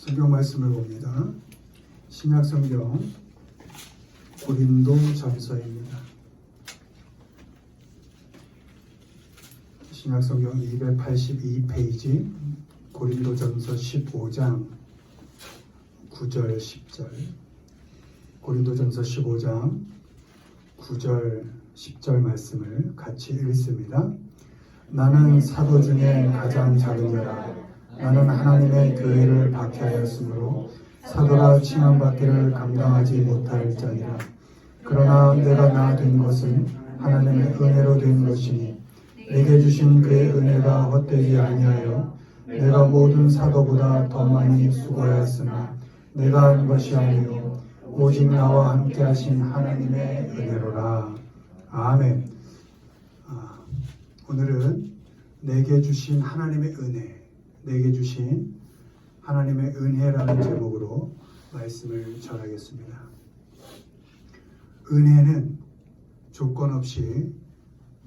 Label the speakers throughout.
Speaker 1: 성경 말씀을 봅니다. 신약 성경 고린도전서입니다. 신약 성경 282페이지 고린도전서 15장 9절 10절 고린도전서 15장 9절 10절 말씀을 같이 읽습니다. 나는 사도 중에 가장 작은 자라. 나는 하나님의 교회를 박해하였으므로 사도라 칭함받기를 감당하지 못할 자니라. 그러나 내가 나 된 것은 하나님의 은혜로 된 것이니 내게 주신 그의 은혜가 헛되지 아니하여 내가 모든 사도보다 더 많이 수고하였으나 내가 한 것이 아니요 오직 나와 함께 하신 하나님의 은혜로라. 아멘. 오늘은 내게 주신 하나님의 은혜, 내게 주신 하나님의 은혜라는 제목으로 말씀을 전하겠습니다. 은혜는 조건 없이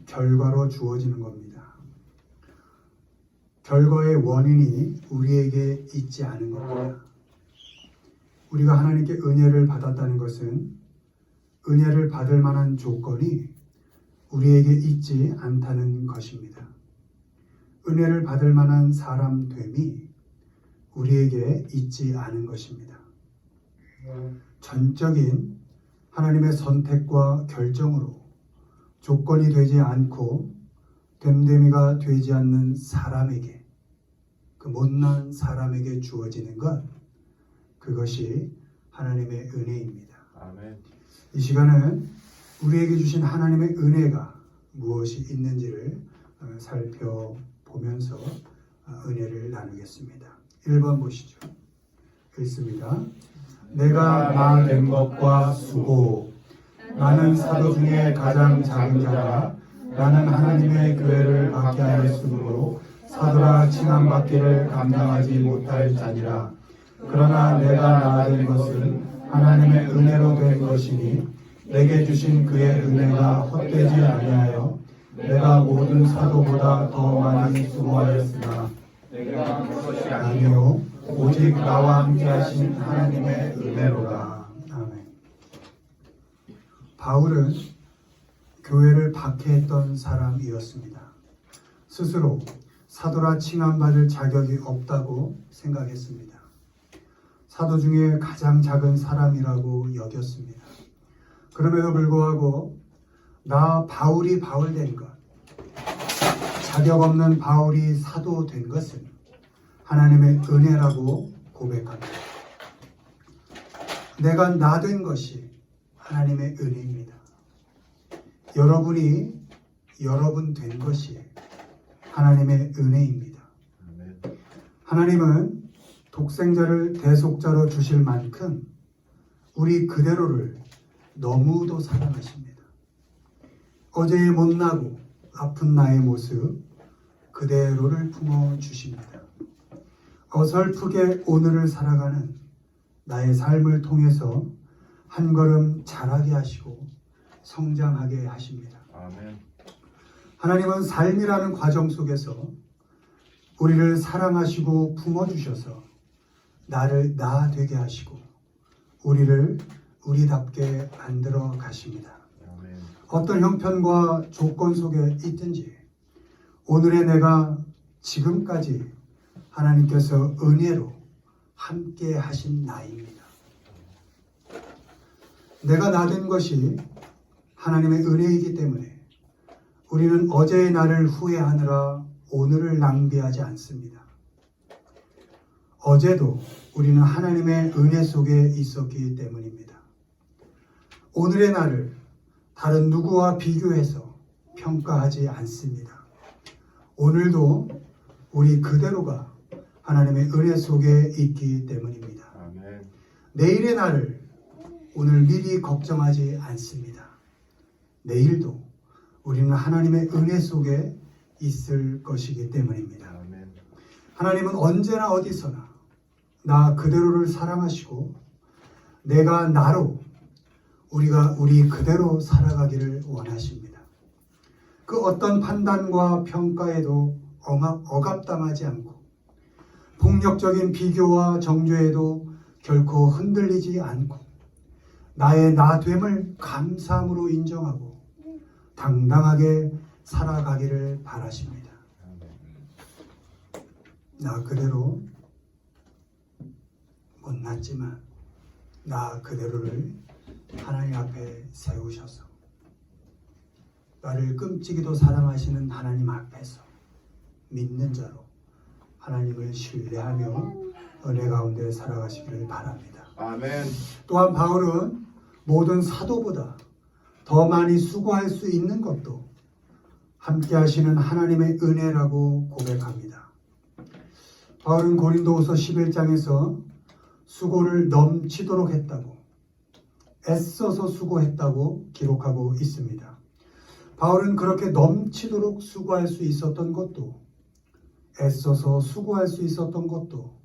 Speaker 1: 결과로 주어지는 겁니다. 결과의 원인이 우리에게 있지 않은 겁니다. 우리가 하나님께 은혜를 받았다는 것은 은혜를 받을 만한 조건이 우리에게 있지 않다는 것입니다. 은혜를 받을 만한 사람 됨이 우리에게 있지 않은 것입니다. 전적인 하나님의 선택과 결정으로 조건이 되지 않고 됨됨이가 되지 않는 사람에게, 그 못난 사람에게 주어지는 것, 그것이 하나님의 은혜입니다.
Speaker 2: 아멘.
Speaker 1: 이 시간은 우리에게 주신 하나님의 은혜가 무엇이 있는지를 살펴보면서 은혜를 나누겠습니다. 1번 보시죠. 읽습니다. 내가 나 된 것과 수고. 나는 사도 중에 가장 작은 자라. 나는 하나님의 교회를 박해하였으므로 사도라 칭함받기를 감당하지 못할 자니라. 그러나 내가 나 된 것은 하나님의 은혜로 된 것이니 내게 주신 그의 은혜가 헛되지 아니하여 내가 모든 사도보다 더 많이 수고하였으나 내가 한 것이 아니요 오직 나와 함께 하신 하나님의 은혜로다. 아멘. 바울은 교회를 박해했던 사람이었습니다. 스스로 사도라 칭함받을 자격이 없다고 생각했습니다. 사도 중에 가장 작은 사람이라고 여겼습니다. 그럼에도 불구하고 나 바울이 바울 된 것, 자격 없는 바울이 사도 된 것은 하나님의 은혜라고 고백합니다. 내가 나 된 것이 하나님의 은혜입니다. 여러분이 여러분 된 것이 하나님의 은혜입니다. 하나님은 독생자를 대속자로 주실 만큼 우리 그대로를 너무도 사랑하십니다. 어제의 못나고 아픈 나의 모습 그대로를 품어주십니다. 어설프게 오늘을 살아가는 나의 삶을 통해서 한 걸음 자라게 하시고 성장하게 하십니다.
Speaker 2: 아멘.
Speaker 1: 하나님은 삶이라는 과정 속에서 우리를 사랑하시고 품어주셔서 나를 나 되게 하시고 우리를 우리답게 만들어 가십니다.
Speaker 2: 아멘.
Speaker 1: 어떤 형편과 조건 속에 있든지 오늘의 내가 지금까지 하나님께서 은혜로 함께 하신 나입니다. 내가 나 된 것이 하나님의 은혜이기 때문에 우리는 어제의 나를 후회하느라 오늘을 낭비하지 않습니다. 어제도 우리는 하나님의 은혜 속에 있었기 때문입니다. 오늘의 나를 다른 누구와 비교해서 평가하지 않습니다. 오늘도 우리 그대로가 하나님의 은혜 속에 있기 때문입니다.
Speaker 2: 아멘.
Speaker 1: 내일의 나를 오늘 미리 걱정하지 않습니다. 내일도 우리는 하나님의 은혜 속에 있을 것이기 때문입니다.
Speaker 2: 아멘.
Speaker 1: 하나님은 언제나 어디서나 나 그대로를 사랑하시고 내가 나로 우리가 우리 그대로 살아가기를 원하십니다. 그 어떤 판단과 평가에도 억압당하지 않고 폭력적인 비교와 정죄에도 결코 흔들리지 않고 나의 나됨을 감사함으로 인정하고 당당하게 살아가기를 바라십니다. 나 그대로 못났지만 나 그대로를 하나님 앞에 세우셔서 나를 끔찍이도 사랑하시는 하나님 앞에서 믿는 자로 하나님을 신뢰하며 은혜 가운데 살아가시기를 바랍니다.
Speaker 2: 아멘.
Speaker 1: 또한 바울은 모든 사도보다 더 많이 수고할 수 있는 것도 함께 하시는 하나님의 은혜라고 고백합니다. 바울은 고린도후서 11장에서 수고를 넘치도록 했다고, 애써서 수고했다고 기록하고 있습니다. 바울은 그렇게 넘치도록 수고할 수 있었던 것도, 애써서 수고할 수 있었던 것도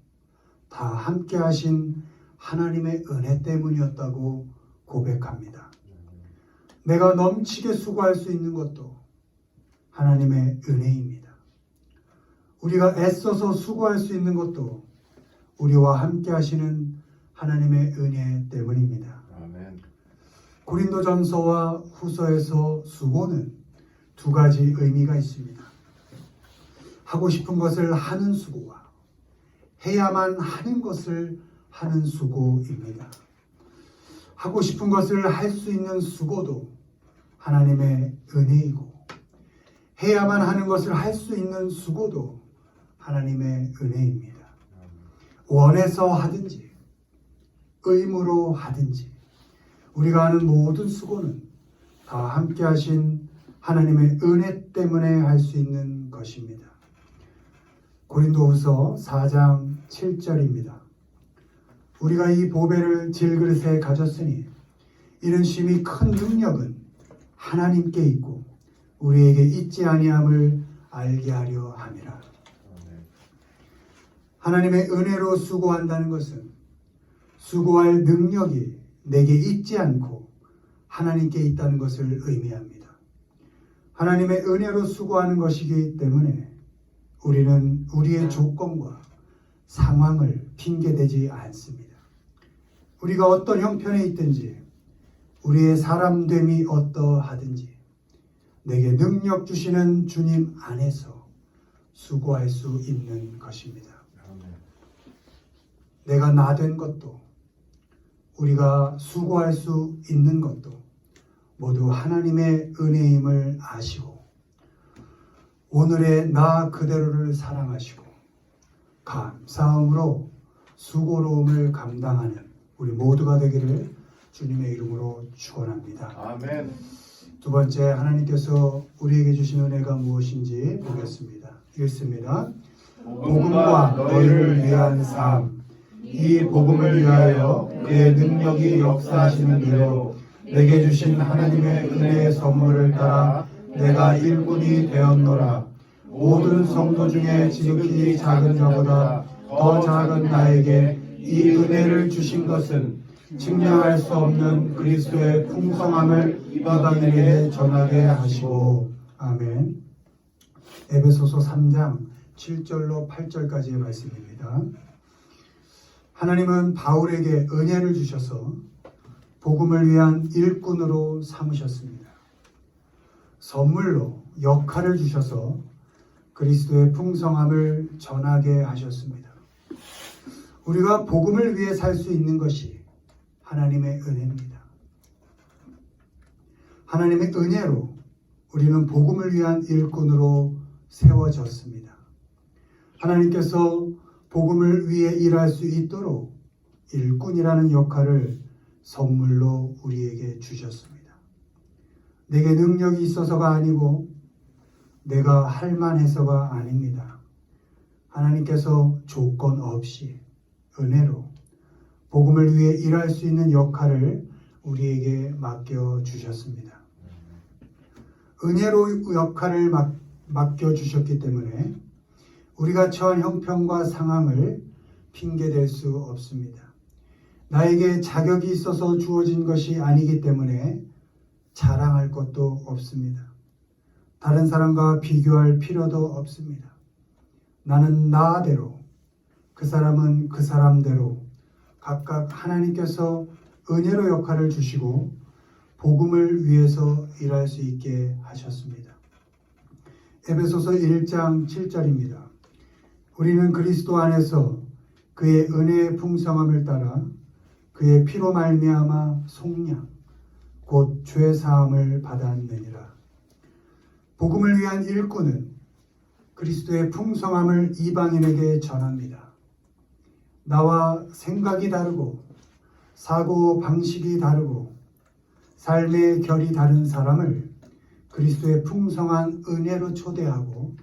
Speaker 1: 다 함께 하신 하나님의 은혜 때문이었다고 고백합니다. 내가 넘치게 수고할 수 있는 것도 하나님의 은혜입니다. 우리가 애써서 수고할 수 있는 것도 우리와 함께 하시는 하나님의 은혜 때문입니다.
Speaker 2: 아멘.
Speaker 1: 고린도전서와 후서에서 수고는 두 가지 의미가 있습니다. 하고 싶은 것을 하는 수고와 해야만 하는 것을 하는 수고입니다. 하고 싶은 것을 할 수 있는 수고도 하나님의 은혜이고 해야만 하는 것을 할 수 있는 수고도 하나님의 은혜입니다. 원해서 하든지 의무로 하든지 우리가 하는 모든 수고는 다 함께 하신 하나님의 은혜 때문에 할 수 있는 것입니다. 고린도후서 4장 7절입니다. 우리가 이 보배를 질그릇에 가졌으니 이는 심히 큰 능력은 하나님께 있고 우리에게 있지 아니함을 알게 하려 함이라. 하나님의 은혜로 수고한다는 것은 수고할 능력이 내게 있지 않고 하나님께 있다는 것을 의미합니다. 하나님의 은혜로 수고하는 것이기 때문에 우리는 우리의 조건과 상황을 핑계대지 않습니다. 우리가 어떤 형편에 있든지 우리의 사람됨이 어떠하든지 내게 능력 주시는 주님 안에서 수고할 수 있는 것입니다. 내가 나 된 것도 우리가 수고할 수 있는 것도 모두 하나님의 은혜임을 아시고 오늘의 나 그대로를 사랑하시고 감사함으로 수고로움을 감당하는 우리 모두가 되기를 주님의 이름으로 축원합니다.
Speaker 2: 아멘.
Speaker 1: 두 번째, 하나님께서 우리에게 주신 은혜가 무엇인지 보겠습니다. 읽습니다. 복음과 너희를 위한 삶, 이 복음을 위하여 그의 능력이 역사하시는 대로 내게 주신 하나님의 은혜의 선물을 따라 내가 일꾼이 되었노라. 모든 성도 중에 지극히 작은 자보다 더 작은 나에게 이 은혜를 주신 것은 측량할 수 없는 그리스도의 풍성함을 이방인에게 전하게 하시고. 아멘. 에베소서 3장 7절로 8절까지의 말씀입니다. 하나님은 바울에게 은혜를 주셔서 복음을 위한 일꾼으로 삼으셨습니다. 선물로 역할을 주셔서 그리스도의 풍성함을 전하게 하셨습니다. 우리가 복음을 위해 살 수 있는 것이 하나님의 은혜입니다. 하나님의 은혜로 우리는 복음을 위한 일꾼으로 세워졌습니다. 하나님께서 복음을 위해 일할 수 있도록 일꾼이라는 역할을 선물로 우리에게 주셨습니다. 내게 능력이 있어서가 아니고 내가 할 만해서가 아닙니다. 하나님께서 조건 없이 은혜로 복음을 위해 일할 수 있는 역할을 우리에게 맡겨주셨습니다. 은혜로 역할을 맡겨주셨기 때문에 우리가 처한 형편과 상황을 핑계댈 수 없습니다. 나에게 자격이 있어서 주어진 것이 아니기 때문에 자랑할 것도 없습니다. 다른 사람과 비교할 필요도 없습니다. 나는 나대로 그 사람은 그 사람대로 각각 하나님께서 은혜로 역할을 주시고 복음을 위해서 일할 수 있게 하셨습니다. 에베소서 1장 7절입니다. 우리는 그리스도 안에서 그의 은혜의 풍성함을 따라 그의 피로 말미암아 속량 곧 죄 사함을 받았느니라. 복음을 위한 일꾼은 그리스도의 풍성함을 이방인에게 전합니다. 나와 생각이 다르고 사고 방식이 다르고 삶의 결이 다른 사람을 그리스도의 풍성한 은혜로 초대하고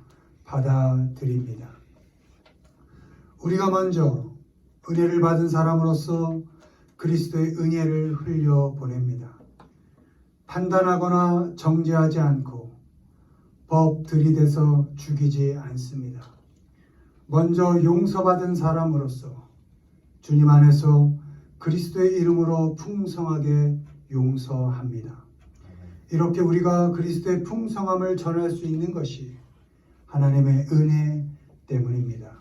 Speaker 1: 받아들입니다. 우리가 먼저 은혜를 받은 사람으로서 그리스도의 은혜를 흘려보냅니다. 판단하거나 정죄하지 않고 법 들이대서 죽이지 않습니다. 먼저 용서받은 사람으로서 주님 안에서 그리스도의 이름으로 풍성하게 용서합니다. 이렇게 우리가 그리스도의 풍성함을 전할 수 있는 것이 하나님의 은혜 때문입니다.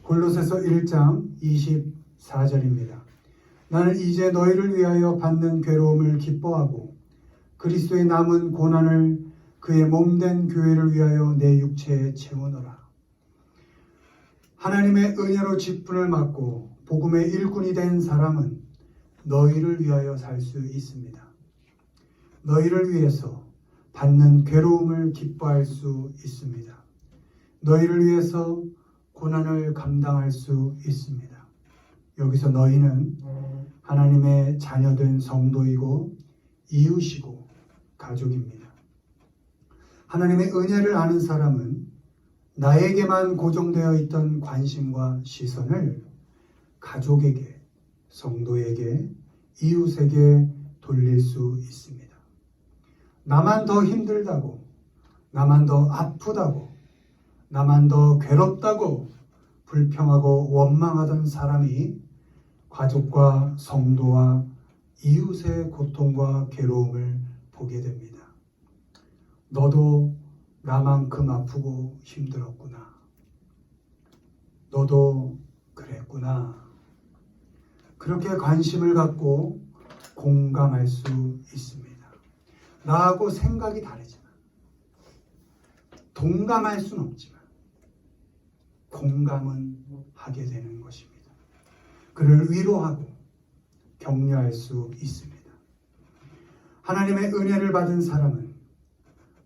Speaker 1: 골로새서 1장 24절입니다. 나는 이제 너희를 위하여 받는 괴로움을 기뻐하고 그리스도의 남은 고난을 그의 몸된 교회를 위하여 내 육체에 채우노라. 하나님의 은혜로 직분을 맡고 복음의 일꾼이 된 사람은 너희를 위하여 살 수 있습니다. 너희를 위해서 받는 괴로움을 기뻐할 수 있습니다. 너희를 위해서 고난을 감당할 수 있습니다. 여기서 너희는 하나님의 자녀된 성도이고 이웃이고 가족입니다. 하나님의 은혜를 아는 사람은 나에게만 고정되어 있던 관심과 시선을 가족에게, 성도에게, 이웃에게 돌릴 수 있습니다. 나만 더 힘들다고, 나만 더 아프다고, 나만 더 괴롭다고 불평하고 원망하던 사람이 가족과 성도와 이웃의 고통과 괴로움을 보게 됩니다. 너도 나만큼 아프고 힘들었구나. 너도 그랬구나. 그렇게 관심을 갖고 공감할 수 있습니다. 나하고 생각이 다르지만, 동감할 수는 없지만 공감은 하게 되는 것입니다. 그를 위로하고 격려할 수 있습니다. 하나님의 은혜를 받은 사람은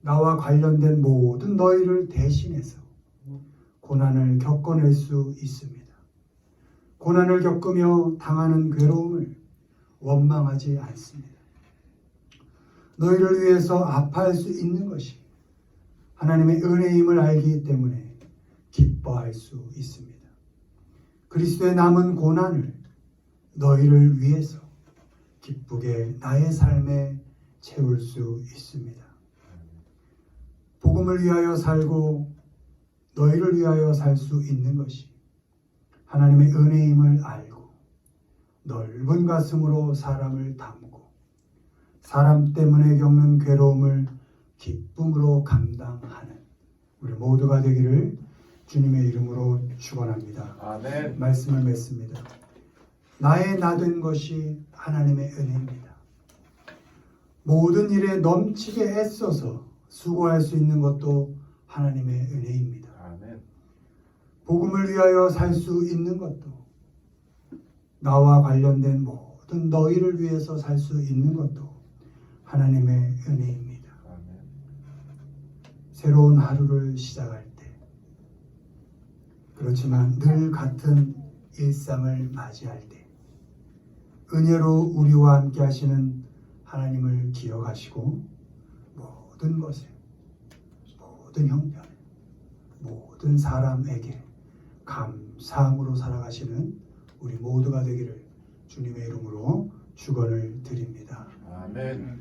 Speaker 1: 나와 관련된 모든 너희를 대신해서 고난을 겪어낼 수 있습니다. 고난을 겪으며 당하는 괴로움을 원망하지 않습니다. 너희를 위해서 아파할 수 있는 것이 하나님의 은혜임을 알기 때문에 기뻐할 수 있습니다. 그리스도의 남은 고난을 너희를 위해서 기쁘게 나의 삶에 채울 수 있습니다. 복음을 위하여 살고 너희를 위하여 살 수 있는 것이 하나님의 은혜임을 알고 넓은 가슴으로 사람을 담고 사람 때문에 겪는 괴로움을 기쁨으로 감당하는 우리 모두가 되기를 주님의 이름으로 축원합니다.
Speaker 2: 아멘.
Speaker 1: 말씀을 맺습니다. 나의 나 된 것이 하나님의 은혜입니다. 모든 일에 넘치게 애써서 수고할 수 있는 것도 하나님의 은혜입니다.
Speaker 2: 아멘.
Speaker 1: 복음을 위하여 살 수 있는 것도 나와 관련된 모든 너희를 위해서 살 수 있는 것도 하나님의 은혜입니다.
Speaker 2: 아멘.
Speaker 1: 새로운 하루를 시작할 때 그렇지만 늘 같은 일상을 맞이할 때 은혜로 우리와 함께 하시는 하나님을 기억하시고 모든 것에 모든 형편에 모든 사람에게 감사함으로 살아가시는 우리 모두가 되기를 주님의 이름으로 축원을 드립니다.
Speaker 2: 아멘.